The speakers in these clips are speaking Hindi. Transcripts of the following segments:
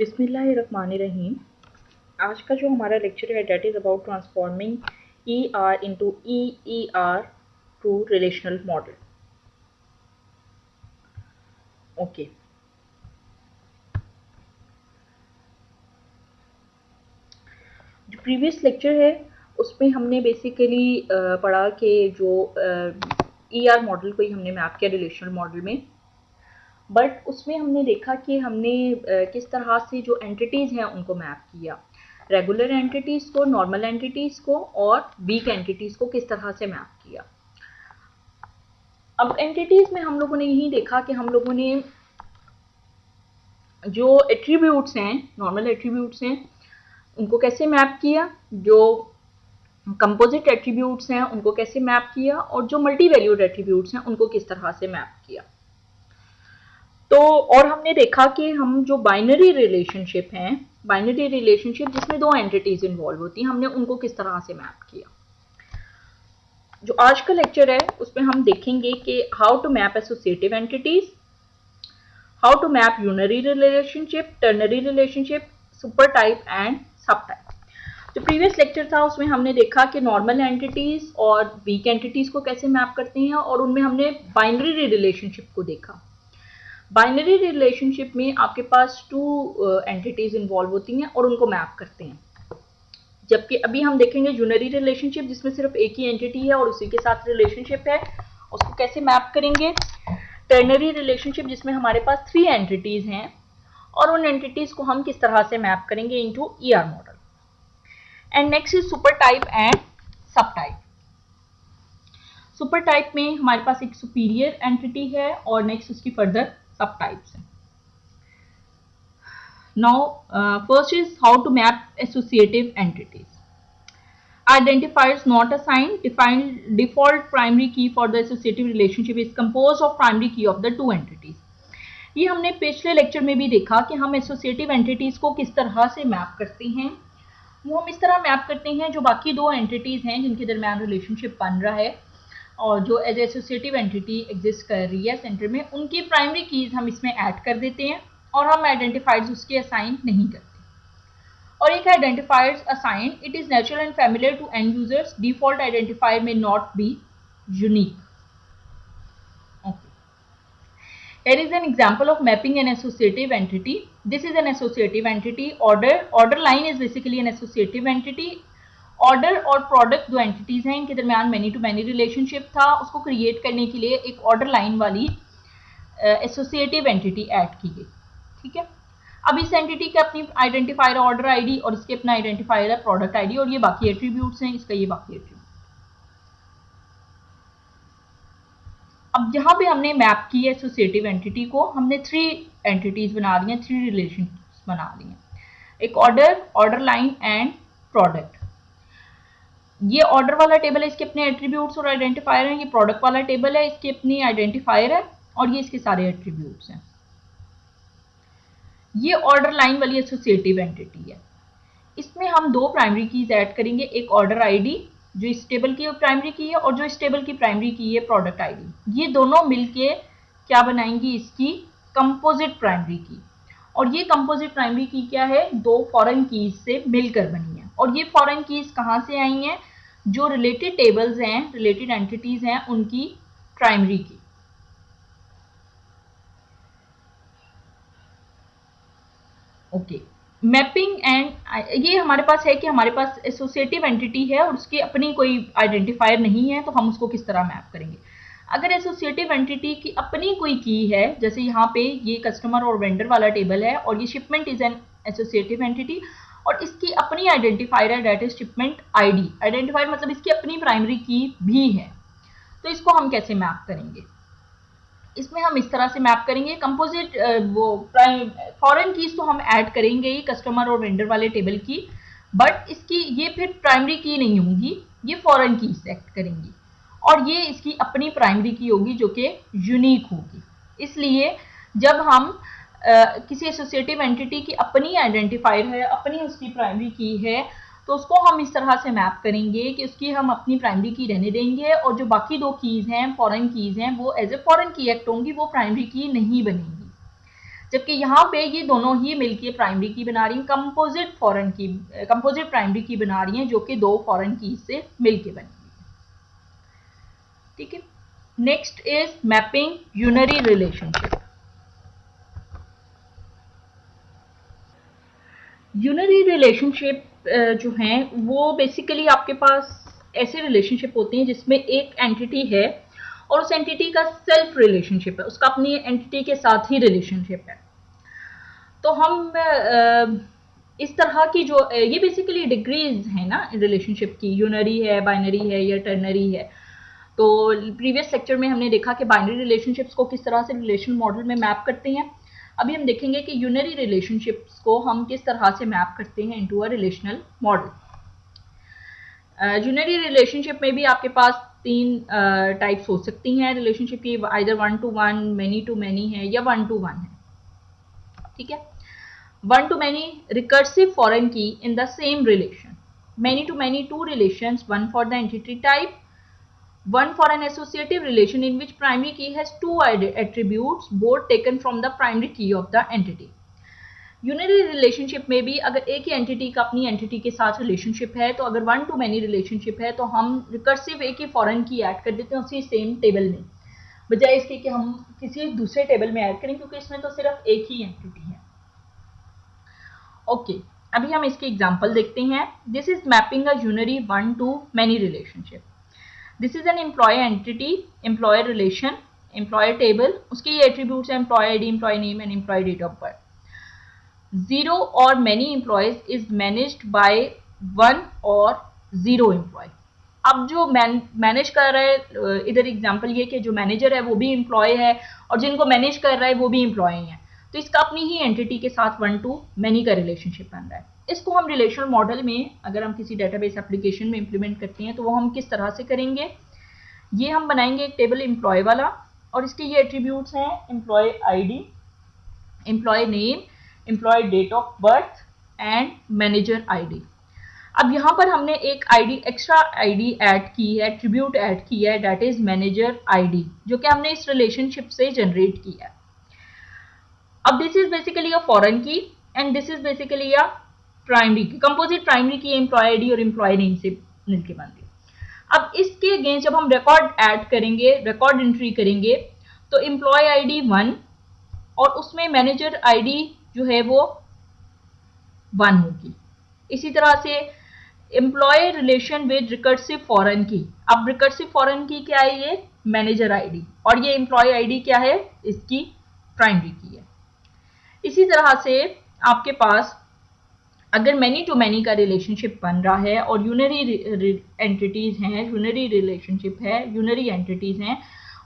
बिस्मिल्लाहिर्रहमानिर्रहीम। आज का जो हमारा लेक्चर है that is about transforming E R into E R to relational model. Okay, जो प्रीवियस लेक्चर है उसमें हमने बेसिकली पढ़ा कि जो ई आर मॉडल को ही हमने मैप किया रिलेशनल मॉडल में, बट उसमें हमने देखा कि हमने किस तरह से जो एंटिटीज़ हैं उनको मैप किया, रेगुलर एंटिटीज़ को, नॉर्मल एंटिटीज़ को और वीक एंटिटीज़ को किस तरह से मैप किया। अब एंटिटीज़ में हम लोगों ने यही देखा कि हम लोगों ने जो एट्रीब्यूट्स हैं, नॉर्मल एट्रीब्यूट्स हैं, उनको कैसे मैप किया, जो कंपोजिट एट्रीब्यूट्स हैं उनको कैसे मैप किया, और जो मल्टी वैल्यूड एट्रीब्यूट्स हैं उनको किस तरह से मैप किया। तो और हमने देखा कि हम जो बाइनरी रिलेशनशिप हैं, बाइनरी रिलेशनशिप जिसमें दो एंटिटीज इन्वॉल्व होती हैं, हमने उनको किस तरह से मैप किया। जो आज का लेक्चर है उसमें हम देखेंगे कि how to map associative entities, how to map unary relationship, ternary relationship, super type and sub type. जो प्रीवियस लेक्चर था उसमें हमने देखा कि नॉर्मल एंटिटीज और वीक एंटिटीज को कैसे मैप करते हैं, और उनमें हमने बाइनरी रिलेशनशिप को देखा। बाइनरी रिलेशनशिप में आपके पास टू एंटिटीज इन्वॉल्व होती हैं और उनको मैप करते हैं, जबकि अभी हम देखेंगे यूनरी रिलेशनशिप जिसमें सिर्फ एक ही एंटिटी है और उसी के साथ रिलेशनशिप है, उसको कैसे मैप करेंगे। टर्नरी रिलेशनशिप जिसमें हमारे पास थ्री एंटिटीज हैं और उन एंटिटीज को हम किस तरह से मैप करेंगे into ER model. And next is super type and sub type. Super type में हमारे पास एक सुपीरियर एंटिटी है और नेक्स्ट उसकी फर्दर सब टाइप्स हैं। Now, first is how to map associative entities. Identifiers not assigned. Default primary key for the associative relationship is composed of primary key of the two entities. ये हमने पिछले लेक्चर में भी देखा कि हम एसोसिएटिव एंटिटीज को किस तरह से मैप करते हैं। वो हम इस तरह मैप करते हैं, जो बाकी दो एंटिटीज हैं जिनके दरमियान रिलेशनशिप बन रहा है और जो एज एसोसिएटिव एंटिटी एग्जिस्ट कर रही है सेंटर में, उनकी प्राइमरी कीज हम इसमें ऐड कर देते हैं और हम आइडेंटिफायर्स उसके असाइन नहीं करते। और एक identifiers assign, it is natural and familiar to end users. Default identifier may not be unique. Here is an example of mapping an associative entity. This is an associative entity. Order line is basically an associative entity. Order और प्रोडक्ट दो एंटिटीज हैं, इनके दरमियान मैनी टू मैनी रिलेशनशिप था, उसको क्रिएट करने के लिए एक ऑर्डर लाइन वाली एसोसिएटिव एंटिटी ऐड की गई। ठीक है, अब इस एंटिटी के अपनी आइडेंटिफायर ऑर्डर आईडी और इसके अपना आइडेंटिफायर है प्रोडक्ट आईडी, और ये बाकी एट्रीब्यूट्स हैं, इसका ये बाकी एट्रीब्यूट। अब जहां पे हमने मैप की है एसोसिएटिव एंटिटी को, हमने थ्री एंटिटीज बना दी हैं, थ्री रिलेशनशिप्स बना दी हैं, एक ऑर्डर लाइन एंड प्रोडक्ट। ये ऑर्डर वाला टेबल है, इसके अपने एट्रीब्यूट्स और आइडेंटिफायर हैं। ये प्रोडक्ट वाला टेबल है, इसके अपनी आइडेंटिफायर है और ये इसके सारे एट्रीब्यूट्स हैं। ये ऑर्डर लाइन वाली एसोसिएटिव एंटिटी है। इसमें हम दो प्राइमरी कीज ऐड करेंगे, एक ऑर्डर आईडी जो इस टेबल की प्राइमरी की है और जो इस टेबल की प्राइमरी की है प्रोडक्ट आईडी। ये दोनों मिलके क्या बनाएंगी, इसकी कंपोजिट प्राइमरी की। और ये कंपोजिट प्राइमरी की क्या है, दो फॉरेन कीज से मिलकर बनी है। और ये फॉरेन कीज कहाँ से आई हैं, जो रिलेटेड टेबल्स हैं, रिलेटेड एंटिटीज हैं, उनकी प्राइमरी की। ओके, मैपिंग एंड ये हमारे पास है कि हमारे पास एसोसिएटिव एंटिटी है और उसकी अपनी कोई आइडेंटिफायर नहीं है, तो हम उसको किस तरह मैप करेंगे। अगर एसोसिएटिव एंटिटी की अपनी कोई की है, जैसे यहाँ पे ये कस्टमर और वेंडर वाला टेबल है और ये shipment is an associative entity और इसकी अपनी आइडेंटिफायर है, that is shipment ID. Identifier मतलब इसकी अपनी प्राइमरी की भी है, तो इसको हम कैसे मैप करेंगे। इसमें हम इस तरह से मैप करेंगे, कंपोजिट वो फॉरेन कीज तो हम ऐड करेंगे ही कस्टमर और वेंडर वाले टेबल की, बट इसकी ये फिर प्राइमरी की नहीं होंगी, ये फॉरेन की सेलेक्ट करेंगी और ये इसकी अपनी प्राइमरी की होगी जो कि यूनिक होगी। इसलिए जब हम किसी एसोसिएटिव एंटिटी की अपनी आइडेंटिफायर है, अपनी उसकी प्राइमरी की है, तो उसको हम इस तरह से मैप करेंगे कि उसकी हम अपनी प्राइमरी की रहने देंगे और जो बाकी दो कीज हैं, फॉरेन कीज हैं, वो एज ए फॉरेन की एक्ट होंगी, वो प्राइमरी की नहीं बनेंगी। जबकि यहाँ पे ये दोनों ही मिलके प्राइमरी की बना रही हैं, कंपोजिट प्राइमरी की बना रही हैं, जो कि दो फॉरेन की से मिलके बनी है। ठीक है, next is mapping unary relationship. Unary relationship जो हैं वो बेसिकली आपके पास ऐसे रिलेशनशिप होते हैं जिसमें एक एंटिटी है और उस एंटिटी का सेल्फ रिलेशनशिप है, उसका अपनी एंटिटी के साथ ही रिलेशनशिप है। तो हम इस तरह की जो ये बेसिकली डिग्रीज है ना रिलेशनशिप की, यूनरी है, बाइनरी है या टर्नरी है। तो प्रीवियस लेक्चर में हमने देखा कि बाइनरी रिलेशनशिप्स को किस तरह से रिलेशन मॉडल में मैप करते हैं। अभी हम देखेंगे कि यूनरी रिलेशनशिप्स को हम किस तरह से मैप करते हैं into a relational model. Unary relationship में भी आपके पास तीन टाइप्स हो सकती हैं रिलेशनशिप की, either 1 to 1, many to many है या 1 to 1 है। ठीक है, 1 to many recursive foreign key in the same relation, many to many two relations, one for the entity type, one for an associative relation in which primary key has two attributes both taken from the primary key of the entity। Unary relationship में भी अगर एक ही एंटिटी का अपनी एंटिटी के साथ रिलेशनशिप है, तो अगर 1 to many रिलेशनशिप है तो हम रिकर्सिव एक ही फॉरेन की ऐड कर देते हैं उसी सेम टेबल में, बजाय इसके कि हम किसी दूसरे टेबल में ऐड करें, क्योंकि इसमें तो सिर्फ एक ही एंटिटी है। ओके, अभी हम इसके एग्जांपल देखते हैं। This is mapping a unary 1 to many relationship. This is an employee entity, employer relation, employer table, उसके ये एट्रीब्यूट्स हैं employee ID, employee name and employee date of birth. Zero or many employees is managed by one or zero employee। अब जो मैनेज कर रहा है, इधर एग्जांपल ये कि जो मैनेजर है वो भी एम्प्लॉय है और जिनको मैनेज कर रहा है वो भी एम्प्लॉय हैं, तो इसका अपनी ही एंटिटी के साथ 1 to many का रिलेशनशिप बन रहा है। इसको हम रिलेशनल मॉडल में अगर हम किसी डेटाबेस एप्लीकेशन में इंप्लीमेंट करते हैं तो वो हम किस तरह से करेंगे, ये हम बनाएंगे एक टेबल एम्प्लॉय वाला, और इसके ये एट्रीब्यूट्स हैं employee ID, employee name, employee date of birth and manager ID. अब यहाँ पर हमने एक आईडी, एक्स्ट्रा आईडी ऐड की है, एट्रीब्यूट ऐड की है, दैट इज मैनेजर आईडी, जो कि हमने इस रिलेशनशिप से जनरेट किया है। अब this is basically a foreign key and this is basically a primary key, composite primary key employee ID और एम्प्लॉय नेम से मिलकर बनती है। अब इसके अगेंस्ट जब हम रिकॉर्ड ऐड करेंगे, रिकॉर्ड एंट्री करेंगे, तो एम्प्लॉय आईडी 1 और उसमें मैनेजर आईडी जो है वो 1 होगी। इसी तरह से employee relation with recursive foreign key, अब रिकर्सिव फॉरेन की क्या है, ये मैनेजर आईडी, और ये एम्प्लॉय आईडी क्या है, इसकी प्राइमरी की है। इसी तरह से आपके पास अगर मैनी टू मैनी का रिलेशनशिप बन रहा है और यूनरी एंटिटीज हैं, यूनरी रिलेशनशिप है, यूनरी एंटिटीज हैं,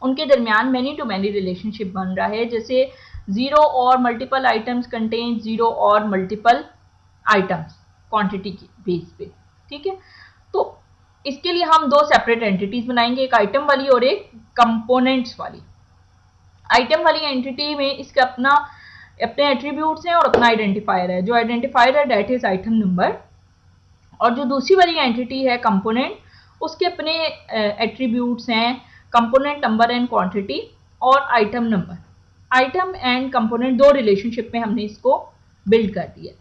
उनके दरमियान मैनी टू मैनी रिलेशनशिप बन रहा है, जैसे 0 और मल्टीपल आइटम्स कंटेन 0 और मल्टीपल आइटम्स क्वांटिटी की बेस पे। ठीक है, तो इसके लिए हम दो सेपरेट एंटिटीज बनाएंगे, एक आइटम वाली और एक कंपोनेंट्स वाली। आइटम वाली एंटिटी में इसके अपने एट्रीब्यूट्स हैं और अपना आइडेंटिफायर है, जो आइडेंटिफायर है दैट इज आइटम नंबर, और जो दूसरी वाली एंटिटी है कंपोनेंट, उसके अपने एट्रीब्यूट्स हैं कंपोनेंट नंबर एंड क्वांटिटी और item number. Item and component दो रिलेशनशिप में हमने इसको बिल्ड कर दिया।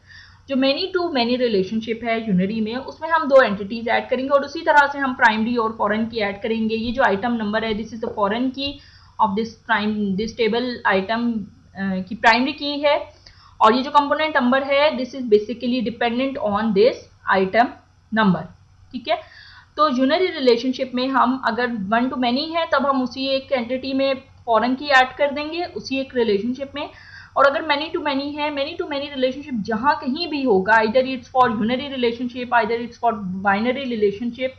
जो मैनी टू मैनी रिलेशनशिप है यूनरी में, उसमें हम दो एंटिटीज ऐड करेंगे और उसी तरह से हम प्राइमरी और फॉरेन की ऐड करेंगे। ये जो आइटम नंबर है, दिस इज द फॉरेन की ऑफ दिस टेबल आइटम की प्राइमरी की है, और ये जो कंपोनेंट नंबर है this is basically dependent on this item number. ठीक है, तो यूनरी रिलेशनशिप में हम अगर 1 to many है तब हम उसी एक एंटिटी में फॉरेन की ऐड कर देंगे उसी एक रिलेशनशिप में, और अगर मैनी टू मैनी है, मैनी टू मैनी रिलेशनशिप जहां कहीं भी होगा, either it's for unary relationship, either it's for binary relationship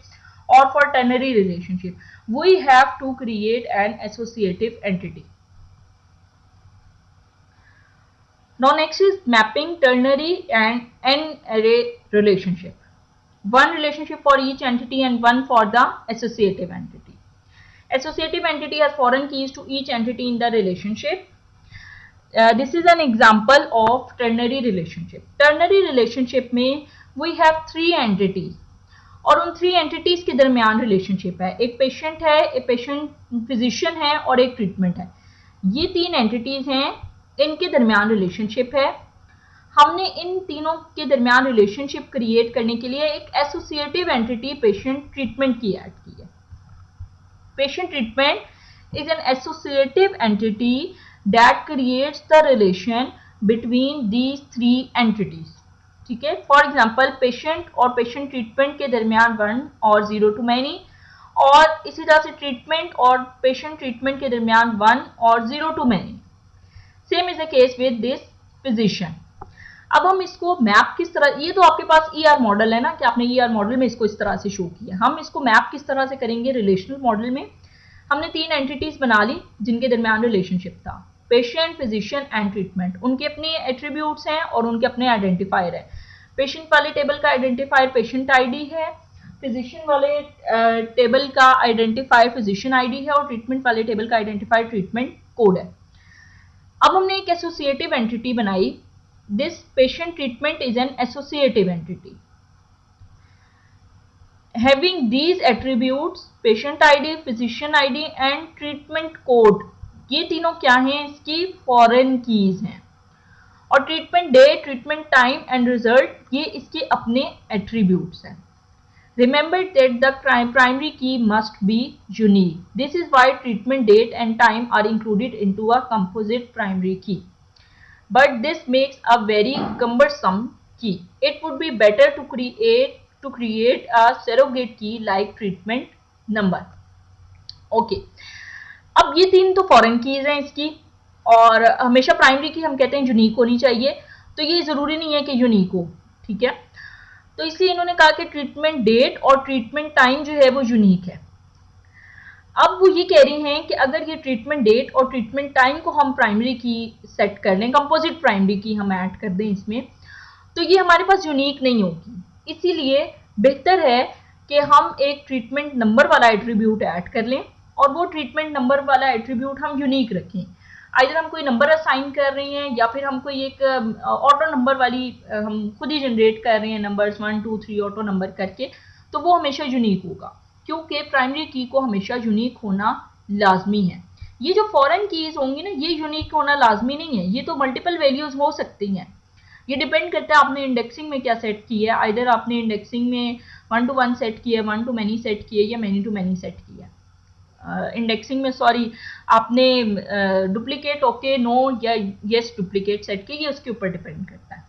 और for ternary relationship, we have to create an associative entity. Now next is mapping ternary and n-array relationship. One relationship for each entity and one for the associative entity. Associative entity has foreign keys to each entity in the relationship. This is an example of ternary relationship. Ternary relationship में we have 3 entities और उन 3 entities के दरमियान relationship है। एक patient है, एक patient physician है और एक treatment है। ये 3 entities हैं इनके दरमियान रिलेशनशिप है। हमने इन तीनों के दरमियान रिलेशनशिप क्रिएट करने के लिए एक एसोसिएटिव एंटिटी पेशेंट ट्रीटमेंट की ऐड की है। Patient treatment is an associative entity that creates the relation between these three entities. ठीक है, फॉर एग्जाम्पल पेशेंट और पेशेंट ट्रीटमेंट के दरमियान 1 और 0 to many, और इसी तरह से ट्रीटमेंट और पेशेंट ट्रीटमेंट के दरमियान 1 और 0 to many। Same is the case with this physician. अब हम इसको मैप किस तरह, ये तो आपके पास ईआर मॉडल है ना कि आपने ईआर मॉडल में इसको इस तरह से शो किया। हम इसको मैप किस तरह से करेंगे रिलेशनल मॉडल में। हमने 3 एंटिटीज बना ली जिनके दरमियान रिलेशनशिप था, पेशेंट, फिजिशियन एंड ट्रीटमेंट। उनके अपने एट्रीब्यूट्स हैं और उनके अपने आइडेंटिफायर है। पेशेंट वाले टेबल का आइडेंटिफायर पेशेंट आईडी है, फिजिशियन वाले टेबल का आइडेंटिफायर फिजिशियन आईडी है और ट्रीटमेंट वाले टेबल का आइडेंटिफायर ट्रीटमेंट कोड है। अब हमने एक एसोसिएटिव एंटिटी बनाई। This patient treatment is an associative entity having these attributes, patient ID, physician ID and treatment code. ये तीनों क्या हैं, इसकी फॉरेन कीज हैं। और treatment day, treatment time and result, ये इसके अपने एट्रीब्यूट्स हैं। Remember that the primary key must be unique. This is why treatment date and time are included into a composite primary key. But this makes a very cumbersome key. It would be better to create a surrogate key like treatment number. Okay. अब ये 3 तो फॉरेन कीज हैं इसकी, और हमेशा प्राइमरी की हम कहते हैं यूनिक होनी चाहिए, तो ये जरूरी नहीं है कि यूनिक हो। ठीक है, तो इसलिए इन्होंने कहा कि ट्रीटमेंट डेट और ट्रीटमेंट टाइम जो है वो यूनिक है। अब वो ये कह रही हैं कि अगर ये ट्रीटमेंट डेट और ट्रीटमेंट टाइम को हम प्राइमरी की सेट कर लें, कंपोजिट प्राइमरी की हम ऐड कर दें इसमें, तो ये हमारे पास यूनिक नहीं होगी। इसीलिए बेहतर है कि हम एक ट्रीटमेंट नंबर वाला एट्रीब्यूट ऐड कर लें और वो ट्रीटमेंट नंबर वाला एट्रीब्यूट हम यूनिक रखें। आइदर हम कोई नंबर असाइन कर रहे हैं या फिर हम कोई एक ऑटो नंबर वाली हम खुद ही जनरेट कर रहे हैं नंबर्स 1 2 3 ऑटो नंबर करके, तो वो हमेशा यूनिक होगा क्योंकि प्राइमरी की को हमेशा यूनिक होना लाजमी है। ये जो फॉरेन कीज होंगी ना, ये यूनिक होना लाजमी नहीं है, ये तो मल्टीपल वैल्यूज हो सकती हैं। ये डिपेंड करता है आपने इंडेक्सिंग में क्या सेट की है। आइदर आपने इंडेक्सिंग में 1 to 1 सेट किया है, 1 to many सेट किया है या many to many सेट किया है। इंडेक्सिंग में सॉरी आपने डुप्लीकेट ओके नो या यस डुप्लीकेट सेट की, ये उसके ऊपर डिपेंड करता है।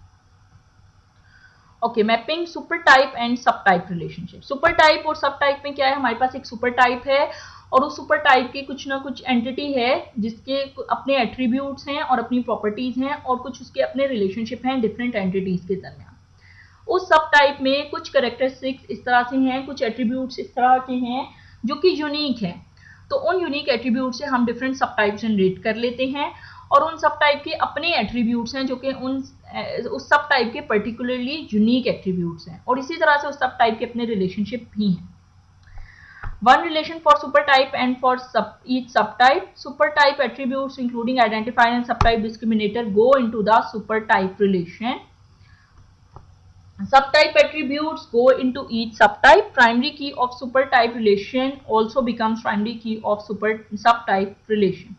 Okay, mapping super type and sub type relationship. Super type और सब टाइप में क्या है, हमारे पास एक सुपर टाइप है और उस सुपर टाइप की कुछ ना कुछ एंटिटी है जिसके अपने एट्रीब्यूट्स हैं और अपनी प्रॉपर्टीज हैं और कुछ उसके अपने रिलेशनशिप हैं डिफरेंट एंटिटीज के दरमियान। उस सब टाइप में कुछ कैरेक्टरिस्टिक्स इस तरह से हैं, कुछ एट्रीब्यूट्स इस तरह के हैं जो कि यूनिक हैं। तो उन यूनिक एट्रीब्यूट से हम डिफरेंट सब टाइप जनरेट कर लेते हैं और उन सब टाइप के अपने एट्रीब्यूट्स हैं जो कि उस सब टाइप के पर्टिकुलरली यूनिक एट्रीब्यूट्स हैं और इसी तरह से उस सब टाइप के अपने रिलेशनशिप भी हैं। One relation for supertype and for each subtype. Supertype attributes including identifier and subtype discriminator go into the supertype relation. Subtype attributes go into each subtype. Primary key of supertype relation also becomes primary key of subtype relation.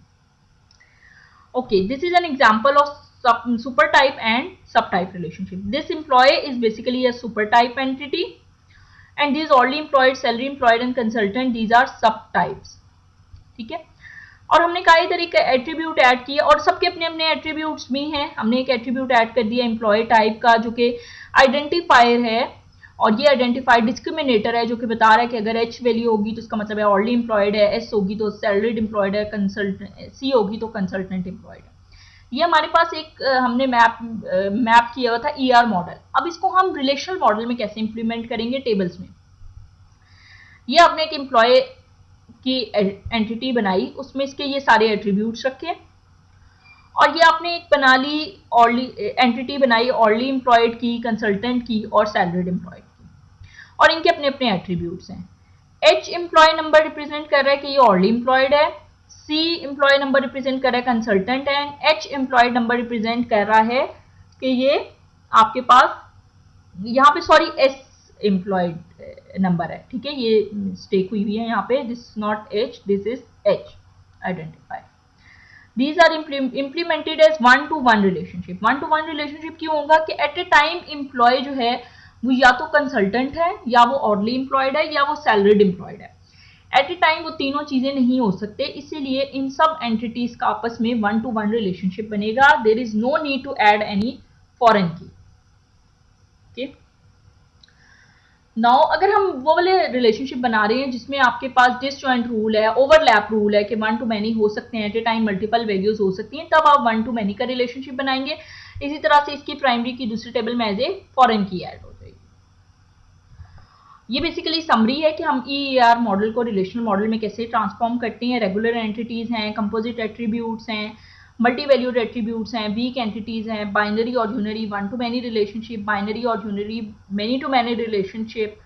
Okay, this is an example of supertype and subtype relationship. This employee is basically a supertype entity. And these already employed, salary employed and consultant, these are subtypes. ठीक है, और हमने कहा इधर एक एट्रीब्यूट ऐड किया और सबके अपने अपने एट्रीब्यूट्स भी हैं। हमने एक एट्रीब्यूट ऐड कर दिया एम्प्लॉय टाइप का जो कि आइडेंटिफायर है और ये आइडेंटिफायर डिस्क्रिमिनेटर है जो कि बता रहा है कि अगर एच वैल्यू होगी तो इसका मतलब है ऑलरेडी एम्प्लॉयड है, एस होगी तो सैलरीड एम्प्लॉयड है, कंसल्टेंट सी होगी तो कंसल्टेंट एम्प्लॉयड है। ये हमारे पास एक हमने मैप किया हुआ था ईआर मॉडल। अब इसको हम रिलेशनल मॉडल में कैसे इंप्लीमेंट करेंगे टेबल्स में। ये आपने एक एम्प्लॉय की एंटिटी बनाई, उसमें इसके ये सारे एट्रीब्यूट्स रखे और ये आपने एक बना ली एंटिटी बनाई ऑलरेडी एम्प्लॉयड की, कंसल्टेंट की और सैलरीड एम्प्लॉयड की और इनके अपने अपने एट्रीब्यूट्स हैं। एच एम्प्लॉय नंबर रिप्रेजेंट कर रहा है कि ये ऑलरेडी एम्प्लॉयड है, सी एम्प्लॉय नंबर रिप्रेजेंट कर रहा है कंसल्टेंट है, एच एम्प्लॉय नंबर रिप्रेजेंट कर रहा है कि ये आपके पास यहाँ पे सॉरी एस एम्प्लॉयड नंबर है। ठीक है, ये मिस्टेक हुई है यहाँ पे, this not H, this is H identifier. These are implemented as one to one relationship. One to one relationship क्यों होगा कि एट ए टाइम एम्प्लॉय जो है वो या तो कंसल्टेंट है, या वो ऑर्डली एम्प्लॉयड है, या वो सैलरीड एम्प्लॉयड है। एट ए टाइम वो तीनों चीजें नहीं हो सकते, इसीलिए इन सब एंटिटीज का आपस में वन टू वन रिलेशनशिप बनेगा। There is no need to add any foreign key. Okay, now अगर हम वो वाले रिलेशनशिप बना रहे हैं जिसमें आपके पास डिसजॉइंट रूल है, ओवरलैप रूल है कि वन टू मैनी हो सकते हैं, at a time multiple values हो सकती हैं, तब आप वन टू मैनी का रिलेशनशिप बनाएंगे। इसी तरह से इसकी प्राइमरी की दूसरी टेबल में as a foreign key add हो जाएगी। ये बेसिकली समरी है कि हम EER मॉडल को रिलेशनल मॉडल में कैसे ट्रांसफॉर्म करते हैं। रेगुलर एंटिटीज हैं, कंपोजिट एट्रीब्यूट्स हैं, मल्टी वैल्यूड एट्रीब्यूट्स हैं, वीक एंटिटीज हैं, बाइनरी और unary one to many relationship, binary और unary many to many relationship,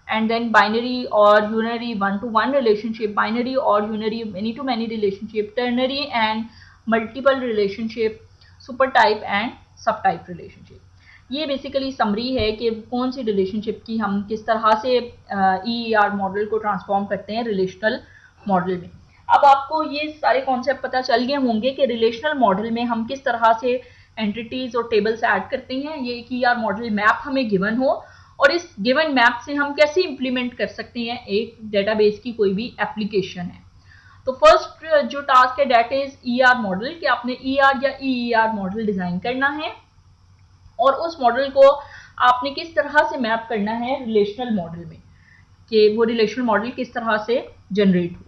and then binary और unary one to one relationship, binary और unary many to many relationship, ternary and multiple relationship, super type and sub type relationship. ये बेसिकली समरी है कि कौन सी रिलेशनशिप की हम किस तरह से EER मॉडल को ट्रांसफॉर्म करते हैं रिलेशनल मॉडल में। अब आपको ये सारे कॉन्सेप्ट पता चल गए होंगे कि रिलेशनल मॉडल में हम किस तरह से एंटिटीज और टेबल्स ऐड करते हैं। ये एक EER मॉडल मैप हमें गिवन हो और इस गिवन मैप से हम कैसे इंप्लीमेंट कर सकते हैं एक डेटाबेस की कोई भी एप्लीकेशन है। तो फर्स्ट जो टास्क है दैट इज EER मॉडल, कि आपने ER या EER मॉडल डिजाइन करना है और उस मॉडल को आपने किस तरह से मैप करना है रिलेशनल मॉडल में, कि वो रिलेशनल मॉडल किस तरह से जनरेट हो।